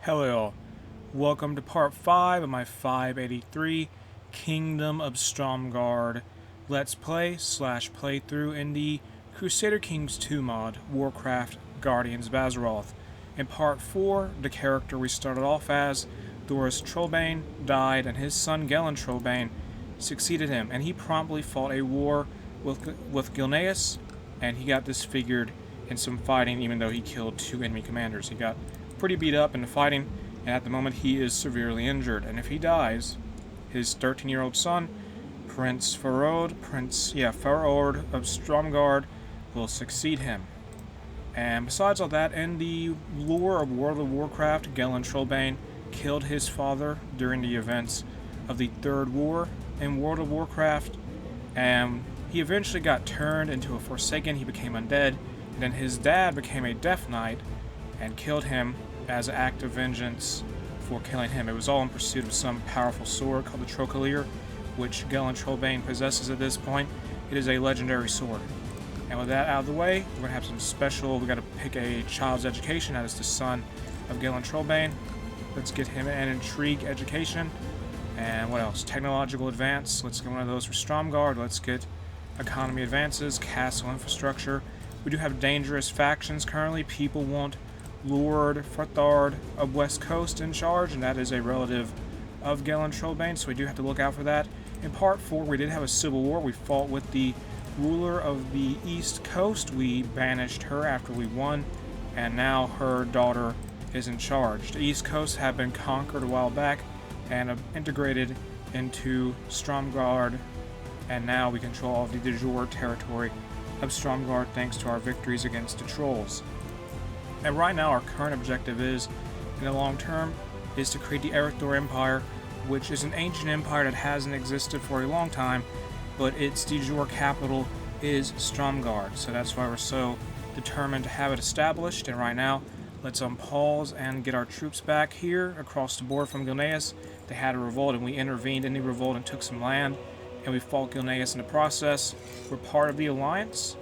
Hello, welcome to part 5 of my 583 Kingdom of Stromgarde Let's Play / playthrough in the Crusader Kings 2 mod, Warcraft Guardians of Azeroth. In part 4, the character we started off as, Thoris Trollbane, died and his son Gellin Trollbane succeeded him, and he promptly fought a war with Gilneas, and he got disfigured in some fighting even though he killed 2 enemy commanders. He got pretty beat up in the fighting, and at the moment he is severely injured. And if he dies, his 13-year-old son, Prince Farod of Stromgarde, will succeed him. And besides all that, in the lore of World of Warcraft, Gellin Trollbane killed his father during the events of the Third War in World of Warcraft, and he eventually got turned into a Forsaken. He became undead, and then his dad became a Death Knight and killed him as an act of vengeance for killing him. It was all in pursuit of some powerful sword called the Trocalier, which Gellin Trollbane possesses at this point. It is a legendary sword. And with that out of the way, we're going to have some special, we got to pick a child's education. That is the son of Gellin Trollbane. Let's get him an intrigue education. And what else? Technological advance. Let's get one of those for Stromgarde. Let's get economy advances, castle infrastructure. We do have dangerous factions currently. People want Lord Frethard of West Coast in charge, and that is a relative of Gellin Trollbane, so we do have to look out for that. In part 4, we did have a civil war. We fought with the ruler of the East Coast. We banished her after we won, and now her daughter is in charge. The East Coast had been conquered a while back and integrated into Stromgarde, and now we control all of the de jure territory of Stromgarde thanks to our victories against the trolls. And right now our current objective is, in the long term, is to create the Aeternum Empire, which is an ancient empire that hasn't existed for a long time, but its de jure capital is Stromgarde. So that's why we're so determined to have it established. And right now, let's unpause and get our troops back here across the board from Gilneas. They had a revolt, and we intervened in the revolt and took some land, and we fought Gilneas in the process. We're part of the Alliance,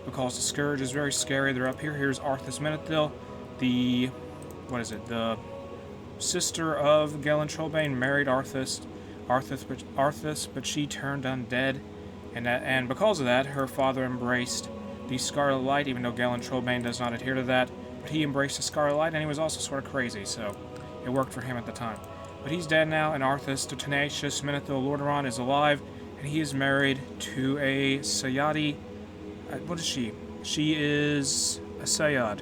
because the Scourge is very scary. They're up here. Here's Arthas Menethil, the sister of Gellin Trollbane, married Arthas, but she turned undead, and because of that, her father embraced the Scarlet Light, even though Gellin Trollbane does not adhere to that. But he embraced the Scarlet Light, and he was also sort of crazy, so it worked for him at the time. But he's dead now, and Arthas, the tenacious Menethil Lordaeron, is alive, and he is married to a Sayadi. What is she? She is a Sayad.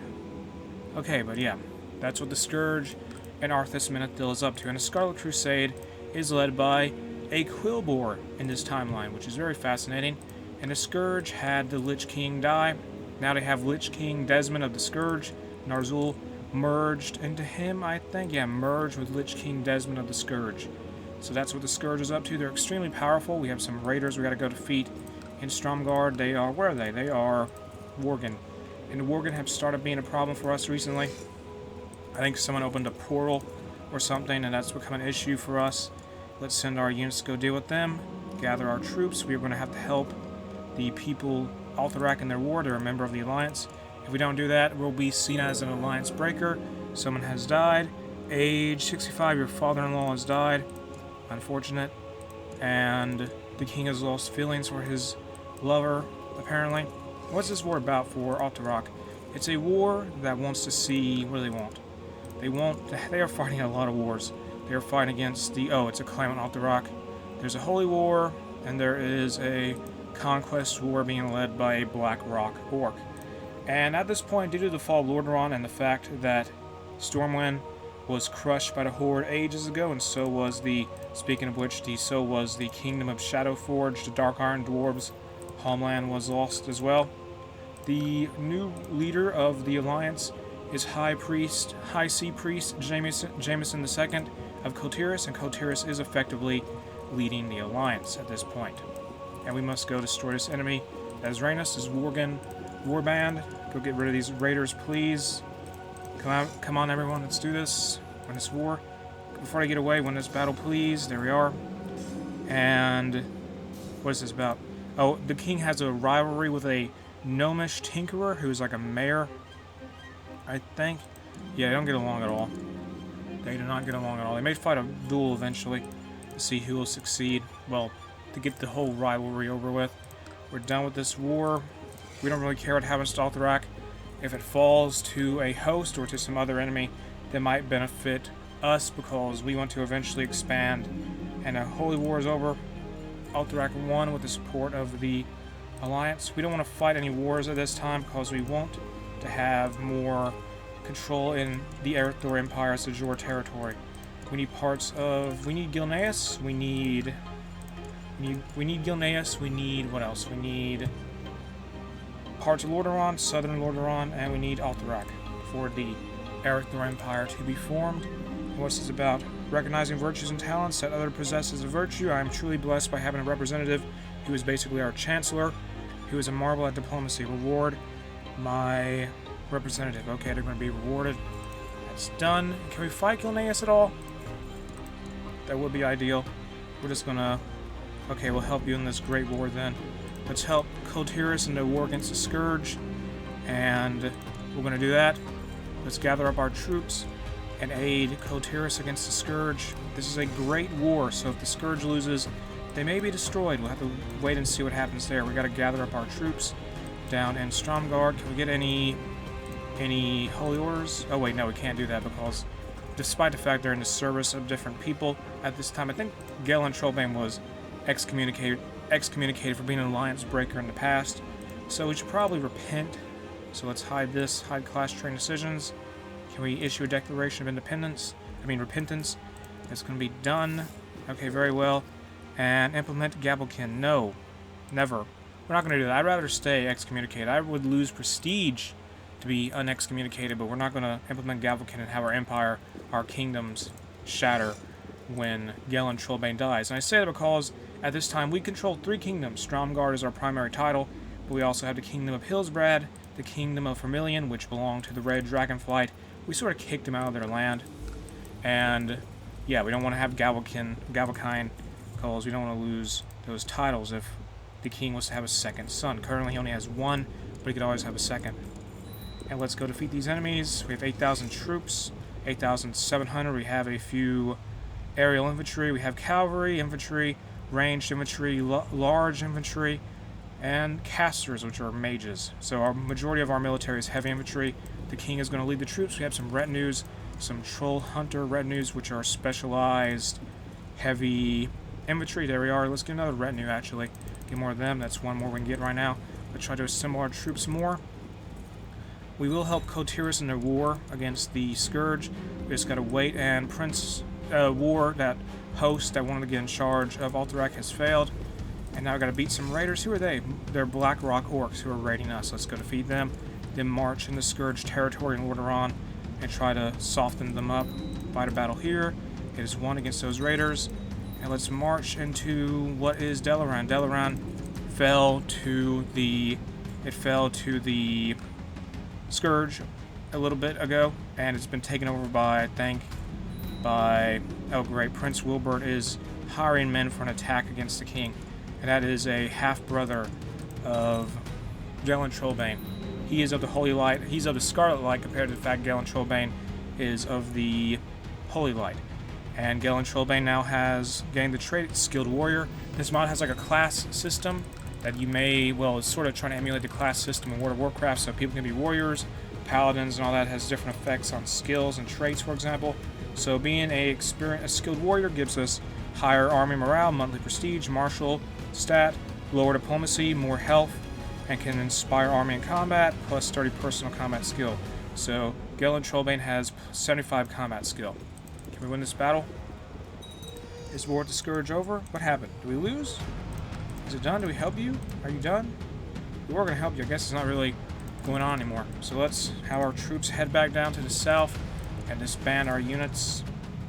Okay, but yeah, that's what the Scourge and Arthas Menethil is up to. And the Scarlet Crusade is led by a Quillbore in this timeline, which is very fascinating. And the Scourge had the Lich King die. Now they have Lich King Desmond of the Scourge. Narzul merged into him, I think. Yeah, merged with Lich King Desmond of the Scourge. So that's what the Scourge is up to. They're extremely powerful. We have some raiders we gotta go defeat in Stromgarde. They are, where are they? They are Worgen. And the Worgen have started being a problem for us recently. I think someone opened a portal or something, and that's become an issue for us. Let's send our units to go deal with them, gather our troops. We are going to have to help the people Alterac in their war. They're a member of the Alliance. If we don't do that, we'll be seen as an Alliance breaker. Someone has died. Age 65, your father-in-law has died. Unfortunate. And the king has lost feelings for his lover, apparently. What's this war about for Alterac? It's a war that wants to see, what do they want? They are fighting a lot of wars. They are fighting against it's a claim on Alterac. There's a holy war, and there is a conquest war being led by a Black Rock orc. And at this point, due to the fall of Lordaeron and the fact that Stormwind was crushed by the Horde ages ago, and so was speaking of which, so was the Kingdom of Shadowforge, the Dark Iron Dwarves' homeland was lost as well. The new leader of the Alliance is High Sea Priest Jameson II of Kotiris, and Kotiris is effectively leading the Alliance at this point. And we must go destroy this enemy. As Rhaenys is Worgen Warband. Go get rid of these raiders, please. Come on, everyone, let's do this. Win this war. Before I get away, win this battle, please. There we are. And what is this about? Oh, the king has a rivalry with a gnomish tinkerer who's like a mayor, I think. Yeah, they don't get along at all. They do not get along at all. They may fight a duel eventually to see who will succeed. Well, to get the whole rivalry over with. We're done with this war. We don't really care what happens to Alterac. If it falls to a host or to some other enemy, that might benefit us because we want to eventually expand. And a holy war is over. Alterac won with the support of the Alliance. We don't want to fight any wars at this time because we want to have more control in the Aether Empire's Azure territory. We need parts of... We need Gilneas. We need Gilneas. We need... What else? We need parts of Lordaeron, southern Lordaeron, and we need Alterac for the Aether Empire to be formed. And what's this about? Recognizing virtues and talents that other possesses a virtue. I am truly blessed by having a representative who is basically our chancellor, who is a marvel at diplomacy. Reward my representative. Okay, they're going to be rewarded. That's done. Can we fight Gilneas at all? That would be ideal. We're just going to... Okay, we'll help you in this great war then. Let's help Kultiris in the war against the Scourge. And we're going to do that. Let's gather up our troops and aid Kultiris against the Scourge. This is a great war, so if the Scourge loses, they may be destroyed. We'll have to wait and see what happens there. We got to gather up our troops down in Stromgarde. Can we get any holy orders? Oh wait, no, we can't do that because despite the fact they're in the service of different people at this time, I think Galen Trollbane was excommunicated for being an alliance breaker in the past. So we should probably repent. So let's hide this, hide class train decisions. Can we issue a declaration of independence? Repentance. It's going to be done. Okay, very well. And implement Gavelkin. No. Never. We're not going to do that. I'd rather stay excommunicated. I would lose prestige to be unexcommunicated, but we're not going to implement Gavelkin and have our empire, our kingdoms, shatter when Galen Trollbane dies. And I say that because at this time we control 3 kingdoms. Stromgarde is our primary title, but we also have the kingdom of Hillsbrad, the kingdom of Vermilion, which belonged to the Red Dragonflight. We sort of kicked them out of their land. And yeah, we don't want to have Gavelkine, because we don't want to lose those titles if the king was to have a second son. Currently he only has 1, but he could always have a second. And let's go defeat these enemies. We have 8,000 troops, 8,700. We have a few aerial infantry. We have cavalry, infantry, ranged infantry, large infantry, and casters, which are mages. So our majority of our military is heavy infantry. The king is going to lead the troops. We have some retinues, some troll hunter retinues, which are specialized heavy infantry. There we are. Let's get another retinue, actually. Get more of them. That's one more we can get right now. Let's try to assemble our troops more. We will help Kultiris in their war against the Scourge. We just got to wait, and Prince War, that host that wanted to get in charge of Alterac, has failed. And now we got to beat some raiders. Who are they? They're Blackrock Orcs who are raiding us. Let's go defeat them. Then march in the Scourge territory in Lordaeron and try to soften them up. Fight a battle here. Get us one against those raiders. And let's march into what is Dalaran. Dalaran fell to the Scourge a little bit ago, and it's been taken over by, oh great, Prince Wilbert is hiring men for an attack against the king. And that is a half-brother of Galen Trollbane. He is of the Holy Light. He's of the Scarlet Light compared to the fact Galen Trollbane is of the Holy Light. And Galen Trollbane now has gained the trait Skilled Warrior. This mod has like a class system that you may, well, it's sort of trying to emulate the class system in World of Warcraft, so people can be warriors, paladins, and all that has different effects on skills and traits, for example. So being a skilled warrior gives us higher army morale, monthly prestige, martial stat, lower diplomacy, more health, and can inspire army in combat, plus 30 personal combat skill. So Galen Trollbane has 75 combat skill. Can we win this battle? Is War with the Scourge over? What happened? Do we lose? Is it done? Do we help you? Are you done? We were going to help you. I guess it's not really going on anymore. So let's have our troops head back down to the south and disband our units.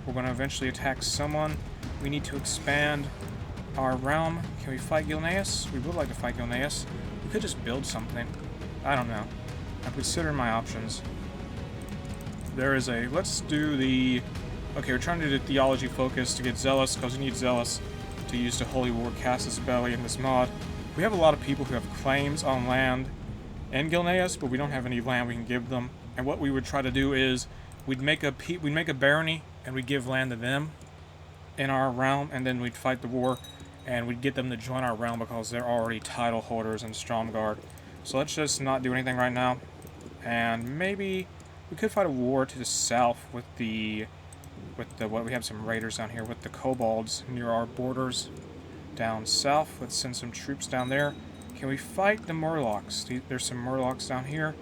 We're going to eventually attack someone. We need to expand our realm. Can we fight Gilneas? We would like to fight Gilneas. We could just build something. I don't know. I'm considering my options. There is a... Let's do the... Okay, we're trying to do the theology focus to get Zealous, because we need Zealous to use the Holy War Castus Belli in this mod. We have a lot of people who have claims on land in Gilneas, but we don't have any land we can give them. And what we would try to do is we'd make a barony and we'd give land to them in our realm, and then we'd fight the war, and we'd get them to join our realm because they're already title holders in Stromgarde. So let's just not do anything right now, and maybe we could fight a war to the south with the what we have some raiders down here with the kobolds near our borders down south. Let's send some troops down there. Can we fight the murlocs? There's some murlocs down here,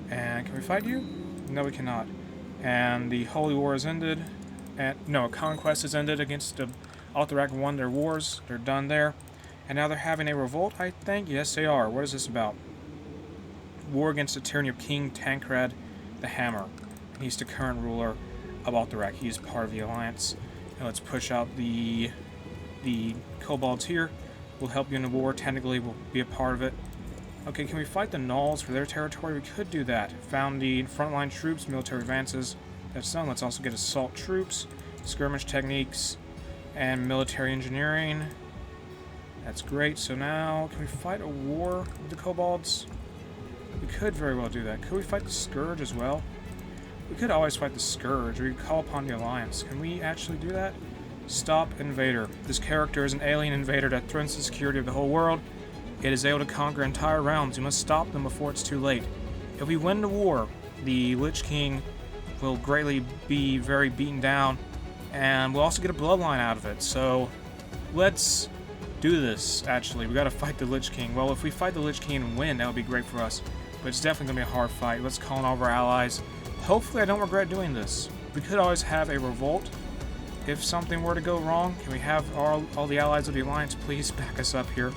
and can we fight you? No, we cannot. And the holy war is ended. And no, conquest is ended against the Alterac won their wars. They're done there. And now they're having a revolt, I think. Yes, they are. What is this about? War against the tyranny of King Tancred the Hammer. He's the current ruler of Alterac. He is part of the alliance. And let's push out the kobolds here. We'll help you in the war. Technically, we'll be a part of it. Okay, can we fight the Gnolls for their territory? We could do that. Found the frontline troops, military advances. That's done. Let's also get assault troops, skirmish techniques, and military engineering. That's great. So now, can we fight a war with the kobolds? We could very well do that. Could we fight the Scourge as well? We could always fight the Scourge, or we could call upon the Alliance. Can we actually do that? Stop Invader. This character is an alien invader that threatens the security of the whole world. It is able to conquer entire realms. You must stop them before it's too late. If we win the war, the Lich King will greatly be very beaten down, and we'll also get a bloodline out of it. So let's do this, actually. We gotta fight the Lich King. Well, if we fight the Lich King and win, that would be great for us. But it's definitely gonna be a hard fight. Let's call in all of our allies. Hopefully I don't regret doing this. We could always have a revolt if something were to go wrong. Can we have all the allies of the Alliance please back us up here?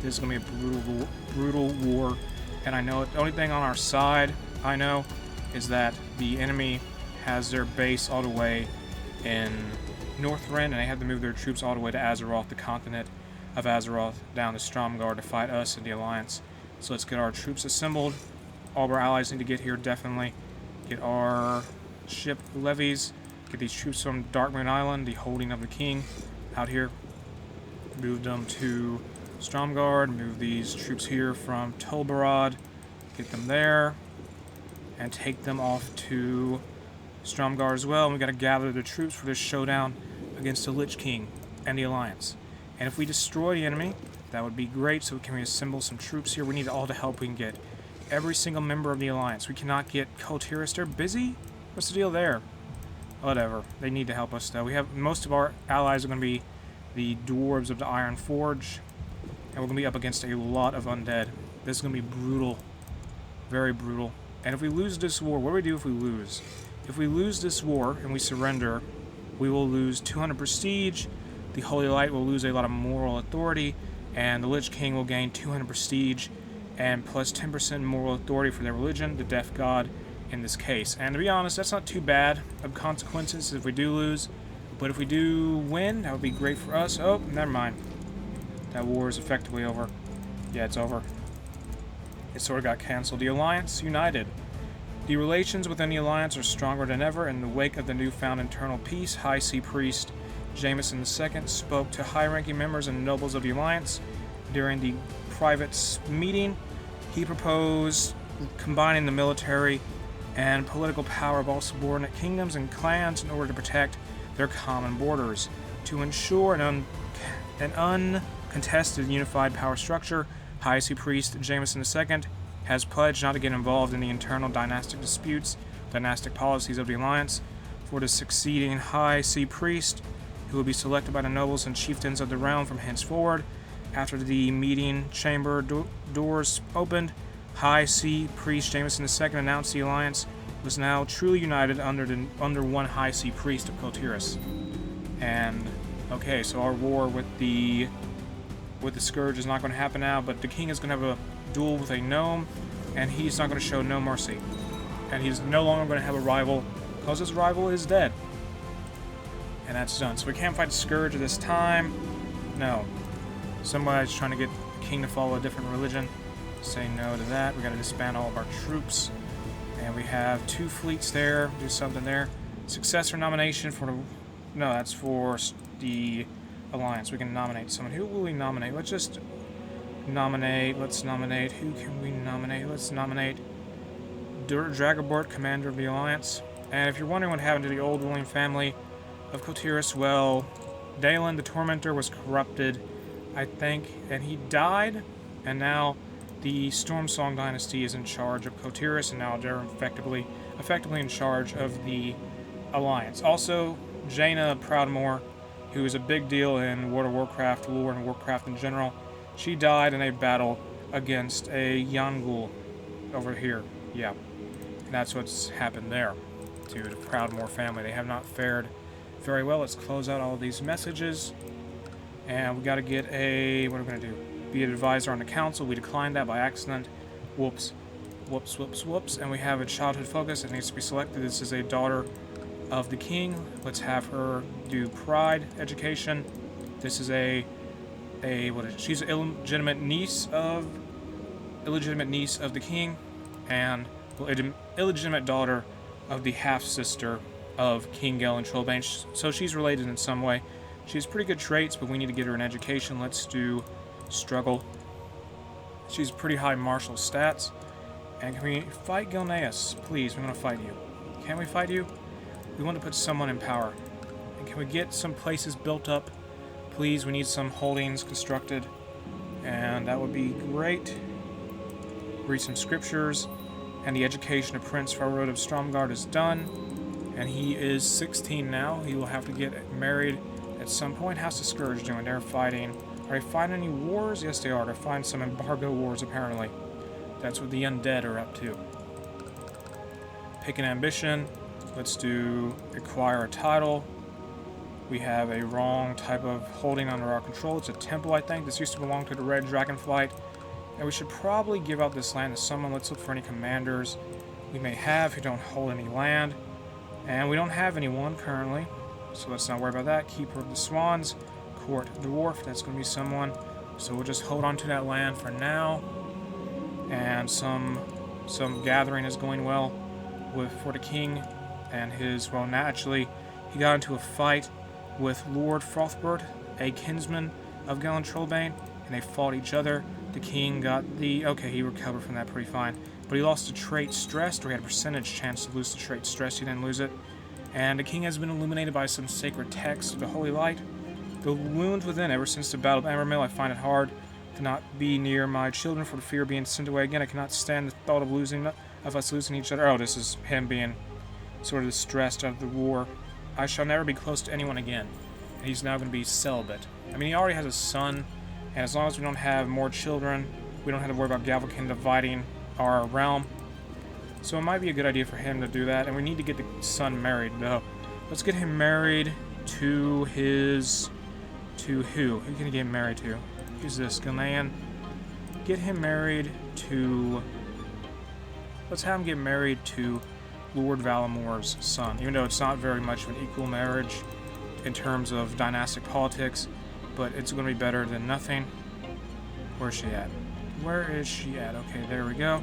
This is gonna be a brutal war. And I know the only thing on our side I know is that the enemy has their base all the way in Northrend, and they have to move their troops all the way to Azeroth, the continent of Azeroth, down to Stromgarde to fight us in the Alliance. So let's get our troops assembled. All of our allies need to get here, definitely. Get our ship levies. Get these troops from Darkmoon Island, the holding of the king, out here. Move them to Stromgarde. Move these troops here from Tolbarad. Get them there. And take them off to Stromgarde as well. And we got to gather the troops for this showdown against the Lich King and the Alliance. And if we destroy the enemy, that would be great. So can we assemble some troops here? We need all the help we can get. Every single member of the Alliance. We cannot get Kultiris. They're busy? What's the deal there? Whatever. They need to help us, though. We have most of our allies are going to be the dwarves of the Iron Forge. And we're going to be up against a lot of undead. This is going to be brutal. Very brutal. And if we lose this war, what do we do if we lose? If we lose this war and we surrender, we will lose 200 prestige, the Holy Light will lose a lot of moral authority, and the Lich King will gain 200 prestige and plus 10% moral authority for their religion, the Death God in this case. And to be honest, that's not too bad of consequences if we do lose. But if we do win, that would be great for us. Oh, never mind. That war is effectively over. Yeah, it's over. It sort of got canceled. The Alliance united. The relations within the Alliance are stronger than ever. In the wake of the newfound internal peace, High Sea Priest Jameson II spoke to high-ranking members and nobles of the Alliance. During the private meeting, he proposed combining the military and political power of all subordinate kingdoms and clans in order to protect their common borders. To ensure an uncontested unified power structure, High Sea Priest Jameson II has pledged not to get involved in the internal dynastic disputes, dynastic policies of the Alliance. For the succeeding High Sea Priest, who will be selected by the nobles and chieftains of the realm from henceforward, after the meeting chamber doors opened, High Sea Priest Jameson II announced the Alliance was now truly united under one High Sea Priest of Kultiris. And okay, so our war with the Scourge is not going to happen now, but the king is going to have a duel with a gnome, and he's not going to show no mercy. And he's no longer going to have a rival, because his rival is dead. And that's done. So we can't fight the Scourge at this time. No. Somebody's trying to get the king to follow a different religion. Say no to that. We got to disband all of our troops. And we have 2 fleets there. Do something there. Successor nomination for the... No, that's for the Alliance. We can nominate someone. Who will we nominate? Let's just nominate. Let's nominate. Who can we nominate? Let's nominate Dragobort, commander of the Alliance. And if you're wondering what happened to the old ruling family of Cotiris, well, Dalen the Tormentor was corrupted, I think, and he died, and now the Stormsong dynasty is in charge of Cotiris, and now they're effectively in charge of the Alliance. Also, Jaina Proudmoore, who is a big deal in World of Warcraft lore and Warcraft in general, she died in a battle against a Yangul over here. Yeah, and that's what's happened there to the Proudmoore family. They have not fared very well. Let's close out all of these messages. And we got to get a... what are we going to do? Be an advisor on the council. We declined that by accident. Whoops. Whoops, whoops, whoops. And we have a childhood focus. It needs to be selected. This is a daughter of the king. Let's have her do pride education. This is a what is it? She's an illegitimate niece of the king, and illegitimate daughter of the half-sister of King Galentrollbane. So she's related in some way. She has pretty good traits, but we need to get her an education. Let's do struggle. She's pretty high martial stats. And can we fight Gilneas? Please, we want to fight you. Can we fight you? We want to put someone in power. And can we get some places built up? Please, we need some holdings constructed. And that would be great. Read some scriptures. And the education of Prince Farod of Stromgarde is done. And he is 16 now. He will have to get married at some point. How's the Scourge doing? They're fighting. Are they fighting any wars? Yes, they are. They're fighting some embargo wars, apparently. That's what the undead are up to. Pick an ambition. Let's do acquire a title. We have a wrong type of holding under our control. It's a temple, I think. This used to belong to the Red Dragonflight. And we should probably give out this land to someone. Let's look for any commanders we may have who don't hold any land. And we don't have anyone currently. So let's not worry about that. Keeper of the Swans. Court Dwarf. That's going to be someone. So we'll just hold on to that land for now. And some gathering is going well for the king and his, well, naturally, he got into a fight with Lord Frothbert, a kinsman of Galentrollbane, and they fought each other. The king got the... okay, he recovered from that pretty fine. But he lost the trait Stressed, or he had a percentage chance to lose the trait Stressed. He didn't lose it. And the king has been illuminated by some sacred text of the Holy Light. The wounds within, ever since the Battle of Amermill, I find it hard to not be near my children for the fear of being sent away again. I cannot stand the thought of us losing each other. Oh, this is him being sort of distressed out of the war. I shall never be close to anyone again. And he's now going to be celibate. I mean, he already has a son, and as long as we don't have more children, we don't have to worry about Galvakin dividing our realm. So it might be a good idea for him to do that, and we need to get the son married, though. Let's get him married to his... to who? Who can he get married to? Who's this? Gilnean? Get him married to... let's have him get married to Lord Valamore's son, even though it's not very much of an equal marriage in terms of dynastic politics, but it's going to be better than nothing. Where's she at? Where is she at? Okay, there we go.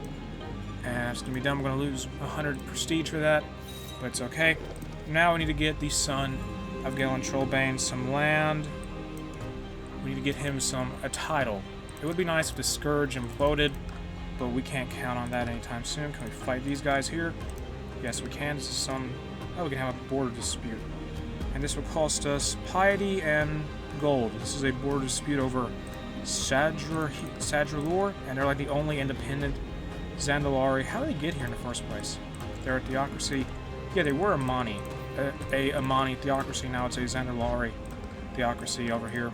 And it's going to be done. We're going to lose 100 prestige for that, but it's okay. Now we need to get the son of Galentrollbane some land. We need to get him a title. It would be nice if the Scourge imploded, but we can't count on that anytime soon. Can we fight these guys here? Yes, we can. This is some... oh, we can have a border dispute. And this will cost us piety and gold. This is a border dispute over Sadrulor, and they're like the only independent Zandalari. How did they get here in the first place? They're a theocracy. Yeah, they were Amani. A Amani theocracy. Now it's a Zandalari theocracy over here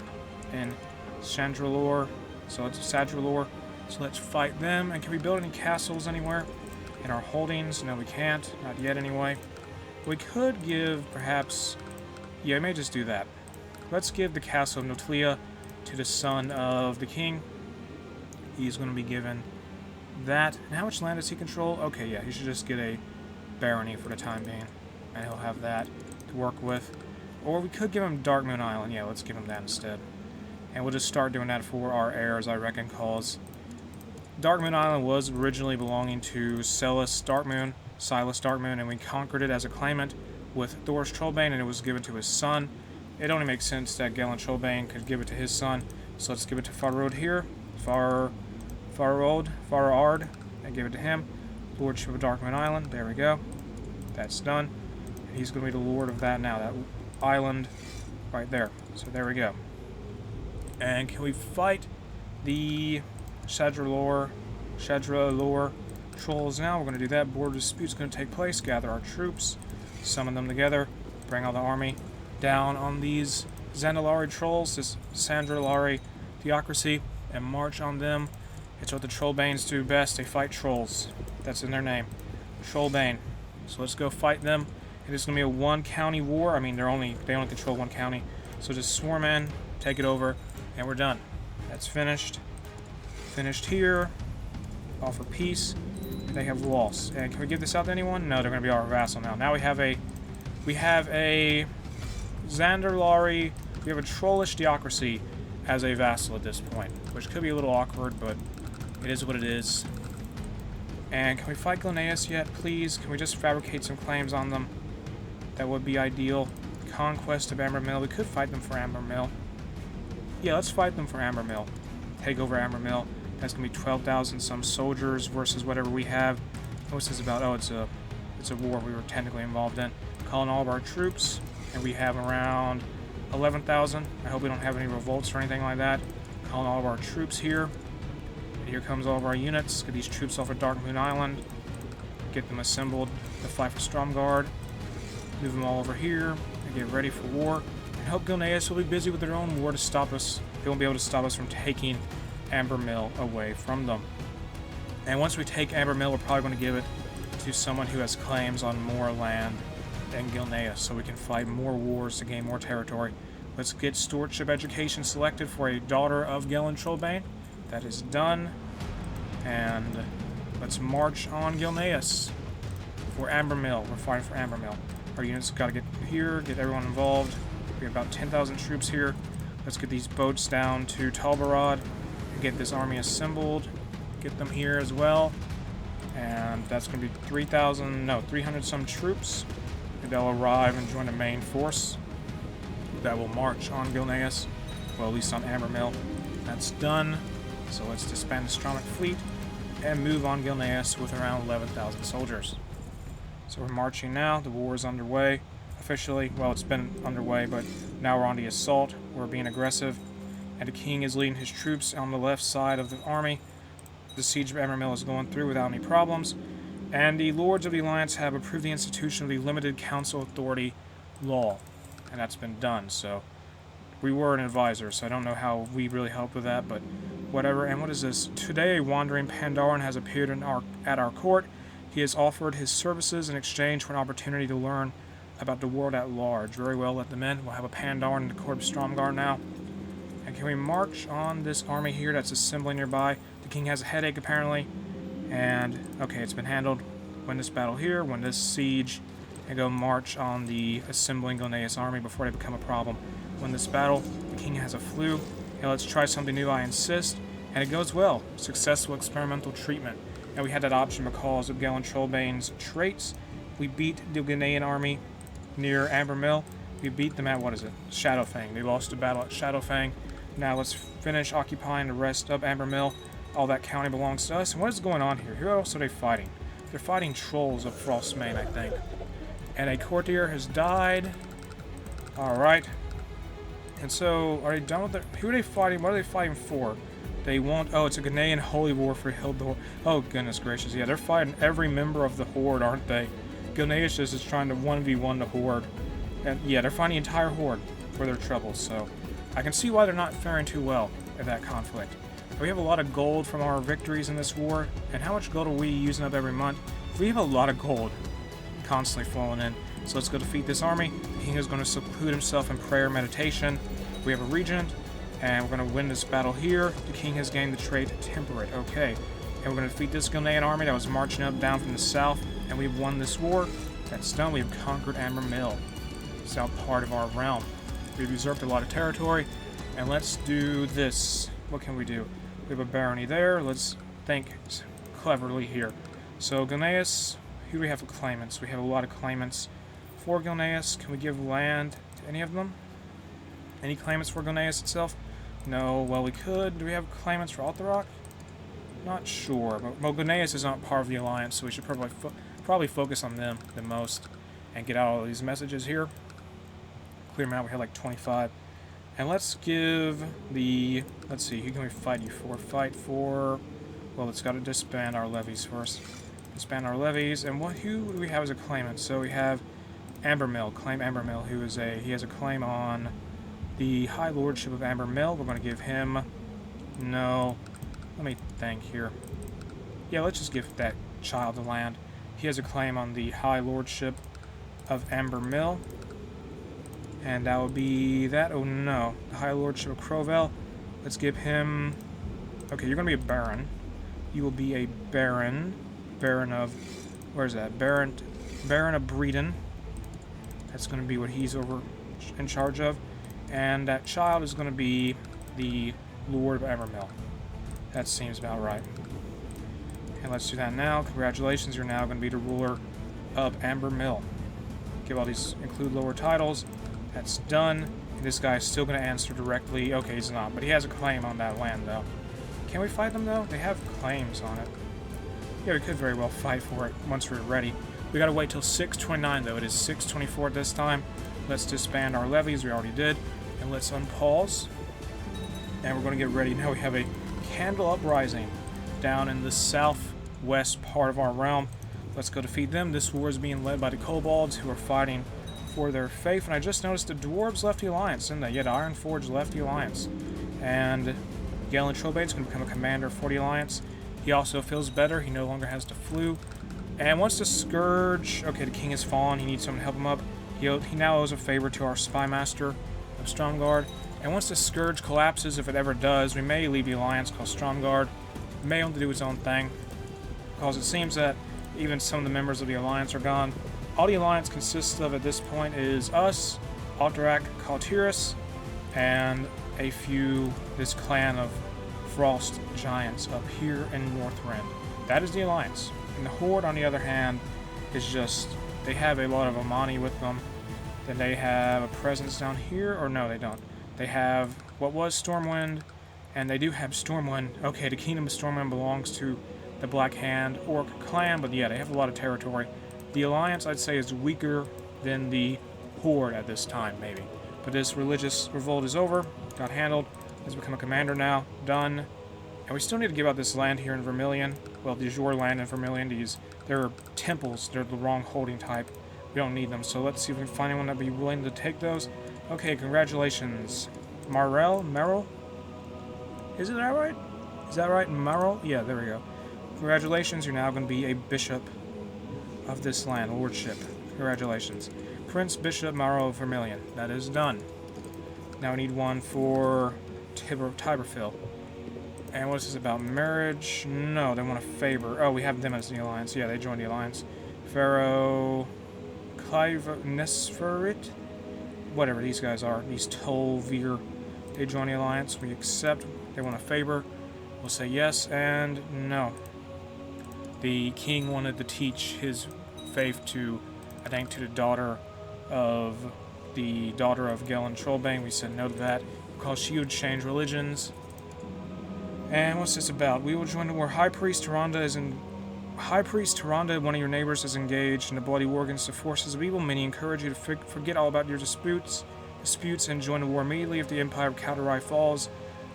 in Chandrulor. So it's Sadrulor. So let's fight them. And can we build any castles anywhere in our holdings? No, we can't. Not yet, anyway. We could give, perhaps... yeah, I may just do that. Let's give the castle of Notlia to the son of the king. He's going to be given that. And how much land does he control? Okay, yeah, he should just get a barony for the time being. And he'll have that to work with. Or we could give him Darkmoon Island. Yeah, let's give him that instead. And we'll just start doing that for our heirs, I reckon, cause Darkmoon Island was originally belonging to Silas Darkmoon, and we conquered it as a claimant with Thoris Trollbane, and it was given to his son. It only makes sense that Galentrollbane could give it to his son, so let's give it to Farod here. Farard, and give it to him. Lordship of Darkmoon Island, there we go. That's done. He's going to be the lord of that now, that island right there. So there we go. And can we fight the Shadralore trolls now? We're going to do that. Border dispute's going to take place. Gather our troops, summon them together, bring all the army down on these Zandalari trolls, this Sandralari theocracy, and march on them. It's what the Trollbanes do best. They fight trolls. That's in their name. Trollbane. So let's go fight them. It is going to be a one-county war. I mean, they only control one county. So just swarm in, take it over, and we're done. That's finished. Finished here. Offer peace. They have lost. And can we give this out to anyone? No, they're going to be our vassal now. Now we have a Zandarlari. We have a trollish theocracy as a vassal at this point, which could be a little awkward, but it is what it is. And can we fight Gilneas yet, please? Can we just fabricate some claims on them? That would be ideal. Conquest of Ambermill. We could fight them for Ambermill. Yeah, let's fight them for Ambermill. Take over Ambermill. That's going to be 12,000 some soldiers versus whatever we have. What's this about? Oh, it's a war we were technically involved in. Calling all of our troops. And we have around 11,000. I hope we don't have any revolts or anything like that. Calling all of our troops here. And here comes all of our units. Get these troops off of Darkmoon Island. Get them assembled to fight for Stromgarde. Move them all over here and get ready for war. And hope Gilneas will be busy with their own war to stop us. They won't be able to stop us from taking Ambermill away from them. And once we take Ambermill, we're probably going to give it to someone who has claims on more land than Gilneas, so we can fight more wars to gain more territory. Let's get stewardship education selected for a daughter of Gillen Trollbane. That is done. And let's march on Gilneas for Ambermill. We're fighting for Ambermill. Our units got to get here, get everyone involved. We have about 10,000 troops here. Let's get these boats down to Talbarad and get this army assembled. Get them here as well. And that's going to be 300 some troops. And they'll arrive and join the main force that will march on Gilneas. Well, at least on Ambermill. That's done. So let's disband the Stromic fleet and move on Gilneas with around 11,000 soldiers. So we're marching now. The war is underway officially. Well, it's been underway, but now we're on the assault. We're being aggressive. And the king is leading his troops on the left side of the army. The siege of Ambermill is going through without any problems. And the Lords of the Alliance have approved the institution of the Limited Council Authority law. And that's been done. So we were an advisor, so I don't know how we really helped with that, but whatever. And what is this? Today, a wandering Pandaren has appeared at our court. He has offered his services in exchange for an opportunity to learn about the world at large. Very well, let them in. We'll have a Pandaren in the court of Stromgarde now. And can we march on this army here that's assembling nearby? The king has a headache, apparently. And, okay, it's been handled. Win this battle here, win this siege, and go march on the assembling Gilneas army before they become a problem. Win this battle. The king has a flu. Hey, let's try something new, I insist. And it goes well. Successful experimental treatment. And we had that option because of Gillen Trollbane's traits. We beat the Ghanaian army near Ambermill. We beat them at, what is it? Shadowfang. They lost the battle at Shadowfang. Now let's finish occupying the rest of Ambermill. All that county belongs to us. And what is going on here? Who else are they fighting? They're fighting trolls of Frostmane, I think. And a courtier has died. Alright. And so, are they done with it? Who are they fighting? What are they fighting for? They won't... Oh, it's a Ghanaian holy war for Hildor. Oh, goodness gracious. Yeah, they're fighting every member of the Horde, aren't they? Gilneas just is trying to 1v1 the Horde. And yeah, they're fighting the entire Horde for their troubles, so... I can see why they're not faring too well in that conflict. We have a lot of gold from our victories in this war, and how much gold are we using up every month? We have a lot of gold constantly flowing in. So let's go defeat this army. The king is going to seclude himself in prayer and meditation. We have a regent, and we're going to win this battle here. The king has gained the trait Temperate. Okay. And we're going to defeat this Ghanaian army that was marching up down from the south, and we've won this war. That's done. We've conquered Ambermill. It's now part of our realm. We've usurped a lot of territory, and let's do this. What can we do? We have a barony there. Let's think cleverly here. So Gilneas, who do we have for claimants? We have a lot of claimants for Gilneas. Can we give land to any of them? Any claimants for Gilneas itself? No. Well, we could. Do we have claimants for Altharok? Not sure. But well, Gilneas is not part of the alliance, so we should probably focus on them the most. and get out all these messages here. Clear them out. We have like 25. And let's give the... Let's see, who can we fight you for? Fight for... Well, let's got to disband our levies first. Disband our levies. And who do we have as a claimant? So we have Ambermill. Claim Ambermill, who is he has a claim on the High Lordship of Ambermill. We're going to give him... No. Let me think here. Yeah, let's just give that child the land. He has a claim on the High Lordship of Ambermill. And that would be that. Oh no. The High Lordship of Crowvale. Let's give him... Okay, you're going to be a Baron. You will be a Baron. Baron of... Where's that? Baron of Breeden. That's going to be what he's in charge of. And that child is going to be the Lord of Ambermill. That seems about right. And let's do that now. Congratulations, you're now going to be the ruler of Ambermill. Give all these, include lower titles. That's done. And this guy's still going to answer directly. Okay, he's not, but he has a claim on that land, though. Can we fight them, though? They have claims on it. Yeah, we could very well fight for it once we're ready. We got to wait till 6:29, though. It is 6:24 at this time. Let's disband our levies. We already did. And let's unpause. And we're going to get ready. Now we have a Candle Uprising down in the southwest part of our realm. Let's go defeat them. This war is being led by the kobolds, who are fighting for their faith. And I just noticed the dwarves left the alliance, didn't they? Yeah, the Ironforge left the alliance. And Galen Trollbane's going to become a commander for the alliance. He also feels better. He no longer has the flu. And once the Scourge... Okay, the king has fallen. He needs someone to help him up. He now owes a favor to our spy master of Stromgarde. And once the Scourge collapses, if it ever does, we may leave the alliance called Stromgarde. It may want to do its own thing. Because it seems that even some of the members of the alliance are gone. All the alliance consists of at this point is us, Alterac, Kaltiris, and a few, this clan of Frost Giants up here in Northrend. That is the alliance. And the Horde, on the other hand, is just, they have a lot of Amani with them. Then they have a presence down here, or no, they don't. They have what was Stormwind, and they do have Stormwind. Okay, the Kingdom of Stormwind belongs to the Black Hand Orc clan, but yeah, they have a lot of territory. The alliance, I'd say, is weaker than the Horde at this time, maybe. But this religious revolt is over, got handled, has become a commander now, done. And we still need to give out this land here in Vermilion. Well, the Azure land in Vermilion, they're temples, they're the wrong holding type. We don't need them, so let's see if we can find anyone that'd be willing to take those. Okay, congratulations. Merrill? Is it that right? Is that right? Merrill? Yeah, there we go. Congratulations, you're now going to be a bishop of this land, lordship. Congratulations. Prince Bishop Merrill of Vermilion. That is done. Now we need one for Tiberfil. And what's this about? Marriage? No, they want a favor. Oh, we have them as the alliance. Yeah, they joined the alliance. Pharaoh... Clive Nesferit? Whatever these guys are. These Tolvir. They join the alliance. We accept. They want a favor. We'll say yes and no. The king wanted to teach his faith to, I think, to the daughter of Galen Trollbane. We said no to that because she would change religions. And what's this about? We will join the war. High Priest Tyrande, one of your neighbors, is engaged in the bloody war against the forces of evil. Many encourage you to forget all about your disputes, and join the war immediately. If the Empire of Kaldarai falls,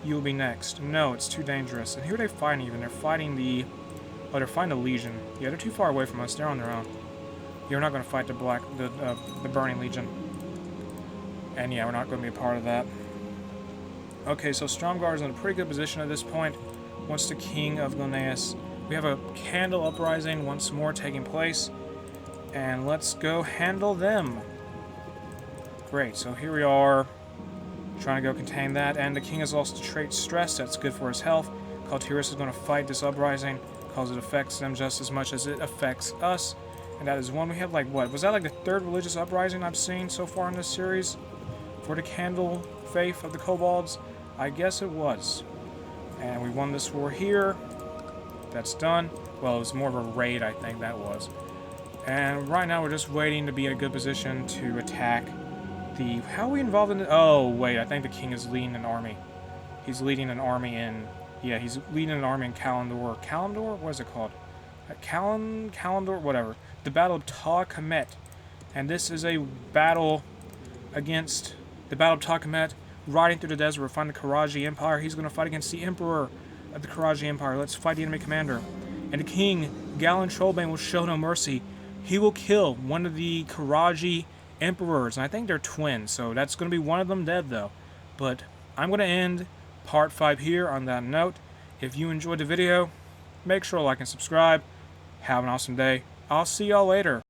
you will be next. No, it's too dangerous. And who are they fighting even? They're fighting the... Oh, they're fighting the Legion. Yeah, they're too far away from us. They're on their own. Yeah, we're not going to fight the Burning Legion. And yeah, we're not going to be a part of that. Okay, so Stromgarde is in a pretty good position at this point. Once the King of Glenais... We have a Candle Uprising once more taking place. And let's go handle them. Great, so here we are. Trying to go contain that. And the King has lost the trait Stress. That's good for his health. Kaltiris is going to fight this uprising because it affects them just as much as it affects us. And that is one. We have like, what? Was that like the third religious uprising I've seen so far in this series? For the Candle Faith of the Kobolds? I guess it was. And we won this war here. That's done. Well, it was more of a raid, I think that was. And right now we're just waiting to be in a good position to attack the... How are we involved in it? Oh, wait, I think the king is leading an army. He's leading an army in... Yeah, he's leading an army in Kalimdor. Kalimdor? What is it called? Kalimdor? Whatever. The Battle of Ta Kemet. And this is a battle against the Battle of Takamet, riding through the desert. We're fighting the Karaji Empire. He's going to fight against the Emperor of the Karaji Empire. Let's fight the enemy commander. And the king, Galen Trollbane, will show no mercy. He will kill one of the Karaji Emperors. And I think they're twins, so that's going to be one of them dead, though. But I'm going to end part 5 here on that note. If you enjoyed the video, make sure to like and subscribe. Have an awesome day. I'll see y'all later.